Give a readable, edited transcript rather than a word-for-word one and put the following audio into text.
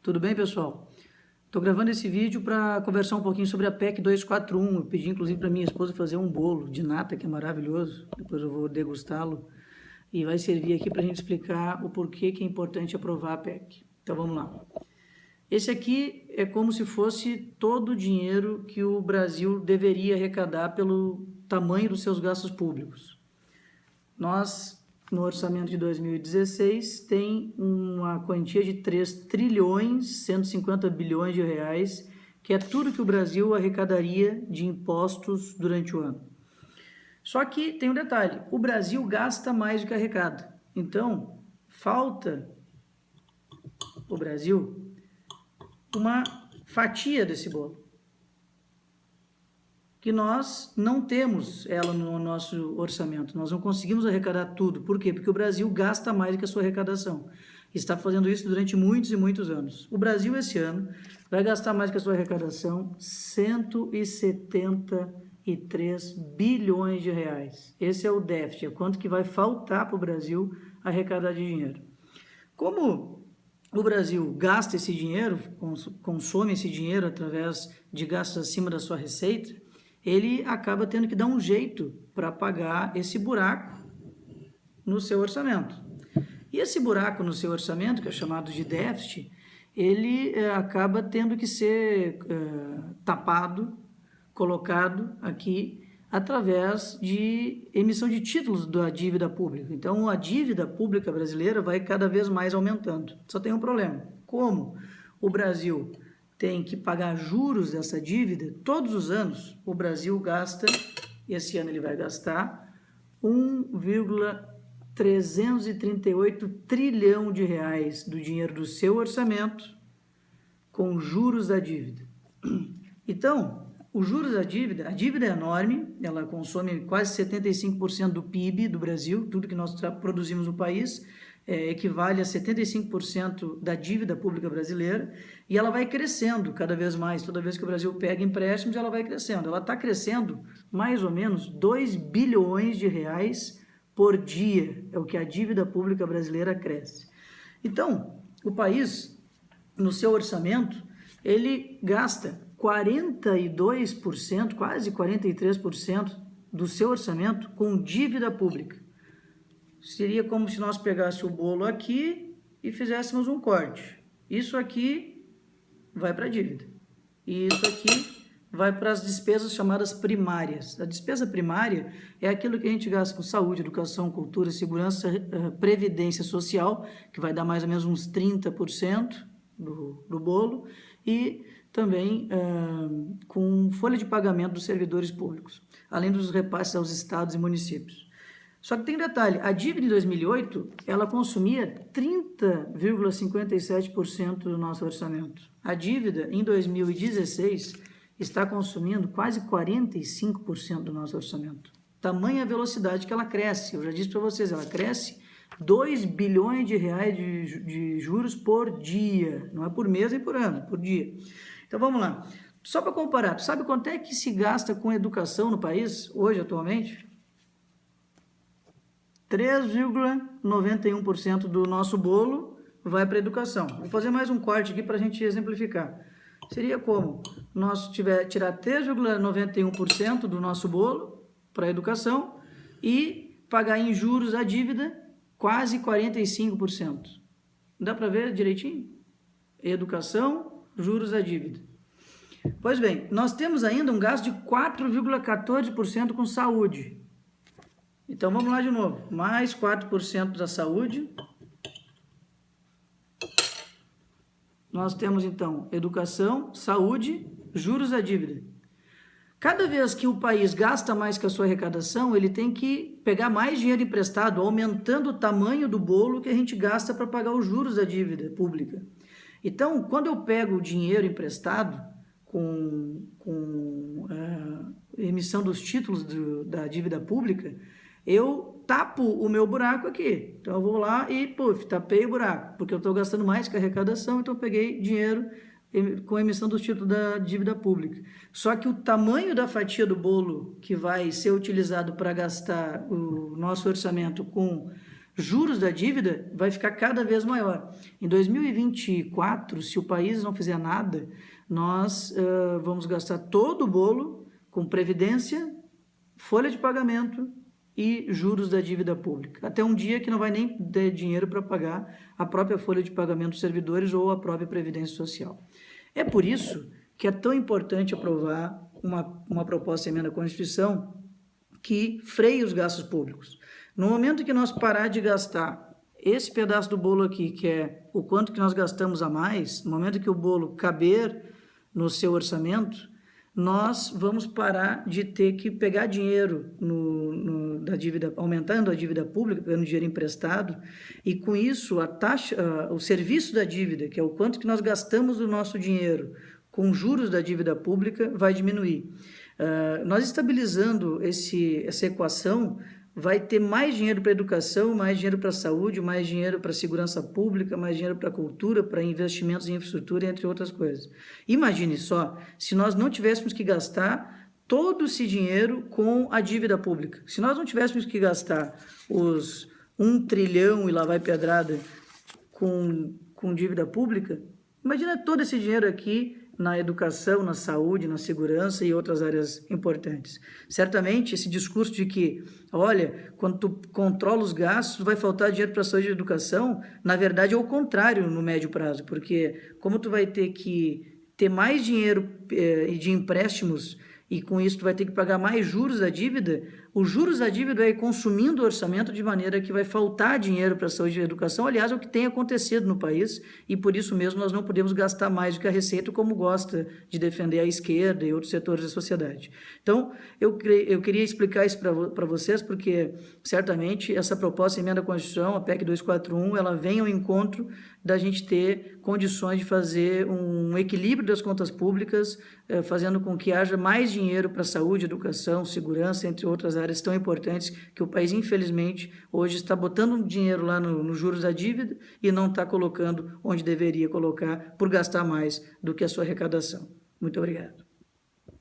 Tudo bem, pessoal? Estou gravando esse vídeo para conversar um pouquinho sobre a PEC 241. Eu pedi, inclusive, para minha esposa fazer um bolo de nata, que é maravilhoso. Depois eu vou degustá-lo. E vai servir aqui para a gente explicar o porquê que é importante aprovar a PEC. Então, vamos lá. Esse aqui é como se fosse todo o dinheiro que o Brasil deveria arrecadar pelo tamanho dos seus gastos públicos. Nós, no orçamento de 2016, tem uma quantia de 3 trilhões 150 bilhões de reais, que é tudo que o Brasil arrecadaria de impostos durante o ano. Só que tem um detalhe, o Brasil gasta mais do que arrecada. Então, falta o Brasil uma fatia desse bolo, que nós não temos ela no nosso orçamento, nós não conseguimos arrecadar tudo. Por quê? Porque o Brasil gasta mais do que a sua arrecadação. Está fazendo isso durante muitos e muitos anos. O Brasil, esse ano, vai gastar mais do que a sua arrecadação, 173 bilhões de reais. Esse é o déficit, é quanto que vai faltar para o Brasil arrecadar de dinheiro. Como o Brasil gasta esse dinheiro, consome esse dinheiro através de gastos acima da sua receita, ele acaba tendo que dar um jeito para pagar esse buraco no seu orçamento. E esse buraco no seu orçamento, que é chamado de déficit, ele acaba tendo que ser tapado, colocado aqui através de emissão de títulos da dívida pública. Então, a dívida pública brasileira vai cada vez mais aumentando. Só tem um problema. Como o Brasil tem que pagar juros dessa dívida, todos os anos o Brasil gasta, esse ano ele vai gastar 1,338 trilhão de reais do dinheiro do seu orçamento com juros da dívida. Então, os juros da dívida, a dívida é enorme, ela consome quase 75% do PIB do Brasil, tudo que nós produzimos no país, equivale a 75% da dívida pública brasileira, e ela vai crescendo cada vez mais. Toda vez que o Brasil pega empréstimos, ela vai crescendo. Ela está crescendo mais ou menos 2 bilhões de reais por dia, é o que a dívida pública brasileira cresce. Então, o país, no seu orçamento, ele gasta 42%, quase 43% do seu orçamento com dívida pública. Seria como se nós pegássemos o bolo aqui e fizéssemos um corte. Isso aqui vai para a dívida. E isso aqui vai para as despesas chamadas primárias. A despesa primária é aquilo que a gente gasta com saúde, educação, cultura, segurança, previdência social, que vai dar mais ou menos uns 30% do bolo, e também com folha de pagamento dos servidores públicos, além dos repasses aos estados e municípios. Só que tem um detalhe, a dívida em 2008, ela consumia 30,57% do nosso orçamento. A dívida em 2016 está consumindo quase 45% do nosso orçamento. Tamanha a velocidade que ela cresce, eu já disse para vocês, ela cresce 2 bilhões de reais de juros por dia, não é por mês nem por ano, por dia. Então vamos lá, só para comparar, tu sabe quanto é que se gasta com educação no país hoje, atualmente? 3,91% do nosso bolo vai para a educação. Vou fazer mais um corte aqui para a gente exemplificar. Seria como nós tirar 3,91% do nosso bolo para a educação e pagar em juros a dívida quase 45%. Dá para ver direitinho? Educação, juros da dívida. Pois bem, nós temos ainda um gasto de 4,14% com saúde. Então, vamos lá de novo. Mais 4% da saúde. Nós temos, então, educação, saúde, juros da dívida. Cada vez que o país gasta mais que a sua arrecadação, ele tem que pegar mais dinheiro emprestado, aumentando o tamanho do bolo que a gente gasta para pagar os juros da dívida pública. Então, quando eu pego o dinheiro emprestado com emissão dos títulos da dívida pública, eu tapo o meu buraco aqui. Então, eu vou lá e, tapei o buraco, porque eu estou gastando mais que a arrecadação, então eu peguei dinheiro com a emissão dos títulos da dívida pública. Só que o tamanho da fatia do bolo que vai ser utilizado para gastar o nosso orçamento com Juros da dívida vai ficar cada vez maior. Em 2024, se o país não fizer nada, nós vamos gastar todo o bolo com previdência, folha de pagamento e juros da dívida pública. Até um dia que não vai nem ter dinheiro para pagar a própria folha de pagamento dos servidores ou a própria previdência social. É por isso que é tão importante aprovar uma proposta de emenda à Constituição que freie os gastos públicos. No momento que nós parar de gastar esse pedaço do bolo aqui, que é o quanto que nós gastamos a mais, no momento que o bolo caber no seu orçamento, nós vamos parar de ter que pegar dinheiro da dívida, aumentando a dívida pública, pegando dinheiro emprestado, e com isso a taxa, o serviço da dívida, que é o quanto que nós gastamos do nosso dinheiro com juros da dívida pública, vai diminuir. Nós estabilizando essa equação, vai ter mais dinheiro para a educação, mais dinheiro para a saúde, mais dinheiro para a segurança pública, mais dinheiro para a cultura, para investimentos em infraestrutura, entre outras coisas. Imagine só, se nós não tivéssemos que gastar todo esse dinheiro com a dívida pública, se nós não tivéssemos que gastar os 1 trilhão e lá vai pedrada com dívida pública, imagina todo esse dinheiro aqui na educação, na saúde, na segurança e outras áreas importantes. Certamente, esse discurso de que, olha, quando tu controla os gastos, vai faltar dinheiro para a saúde e educação, na verdade é o contrário no médio prazo, porque como tu vai ter que ter mais dinheiro de empréstimos e com isso tu vai ter que pagar mais juros da dívida, os juros da dívida vai consumindo o orçamento de maneira que vai faltar dinheiro para a saúde e educação. Aliás, é o que tem acontecido no país e por isso mesmo nós não podemos gastar mais do que a Receita, como gosta de defender a esquerda e outros setores da sociedade. Então, eu queria explicar isso para vocês, porque certamente essa proposta de emenda à Constituição, a PEC 241, ela vem ao encontro da gente ter condições de fazer um equilíbrio das contas públicas, fazendo com que haja mais dinheiro para saúde, educação, segurança, entre outras áreas tão importantes que o país, infelizmente, hoje está botando dinheiro lá nos juros da dívida e não está colocando onde deveria colocar por gastar mais do que a sua arrecadação. Muito obrigado.